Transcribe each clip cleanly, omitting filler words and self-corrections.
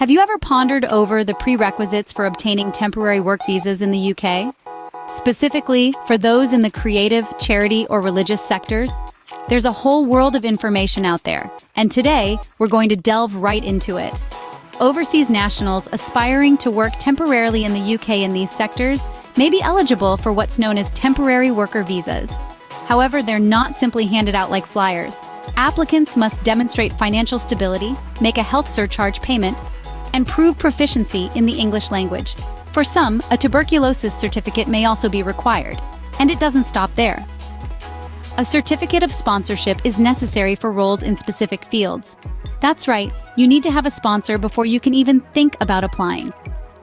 Have you ever pondered over the prerequisites for obtaining temporary work visas in the UK? Specifically, for those in the creative, charity, or religious sectors? There's a whole world of information out there, and today, we're going to delve right into it. Overseas nationals aspiring to work temporarily in the UK in these sectors may be eligible for what's known as temporary worker visas. However, they're not simply handed out like flyers. Applicants must demonstrate financial stability, make a health surcharge payment, and prove proficiency in the English language. For some, a tuberculosis certificate may also be required, and it doesn't stop there. A certificate of sponsorship is necessary for roles in specific fields. That's right, you need to have a sponsor before you can even think about applying.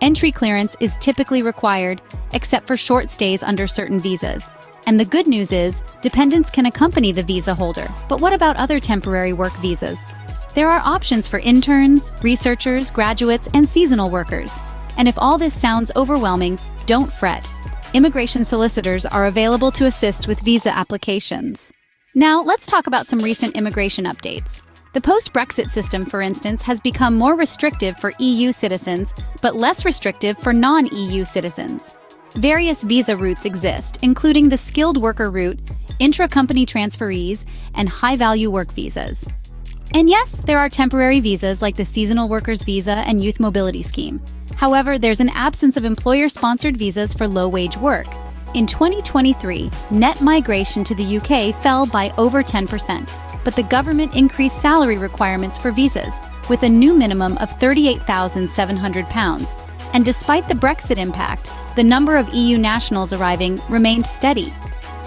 Entry clearance is typically required, except for short stays under certain visas. And the good news is, dependents can accompany the visa holder. But what about other temporary work visas? There are options for interns, researchers, graduates, and seasonal workers. And if all this sounds overwhelming, don't fret. Immigration solicitors are available to assist with visa applications. Now, let's talk about some recent immigration updates. The post-Brexit system, for instance, has become more restrictive for EU citizens, but less restrictive for non-EU citizens. Various visa routes exist, including the skilled worker route, intra-company transferees, and high-value work visas. And yes, there are temporary visas like the Seasonal Workers Visa and Youth Mobility Scheme. However, there's an absence of employer-sponsored visas for low-wage work. In 2023, net migration to the UK fell by over 10%, but the government increased salary requirements for visas, with a new minimum of £38,700. And despite the Brexit impact, the number of EU nationals arriving remained steady.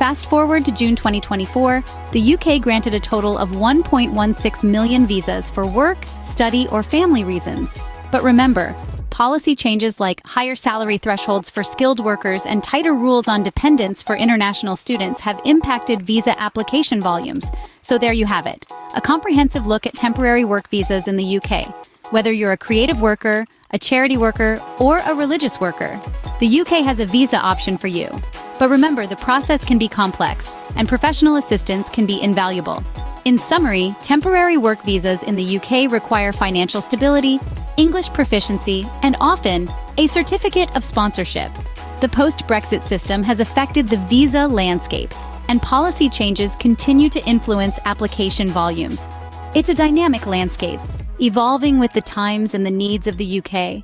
Fast forward to June 2024, the UK granted a total of 1.16 million visas for work, study, or family reasons. But remember, policy changes like higher salary thresholds for skilled workers and tighter rules on dependents for international students have impacted visa application volumes. So there you have it, a comprehensive look at temporary work visas in the UK. Whether you're a creative worker, a charity worker, or a religious worker, the UK has a visa option for you. But remember, the process can be complex, and professional assistance can be invaluable. In summary, temporary work visas in the UK require financial stability, English proficiency, and often, a certificate of sponsorship. The post-Brexit system has affected the visa landscape, and policy changes continue to influence application volumes. It's a dynamic landscape, evolving with the times and the needs of the UK.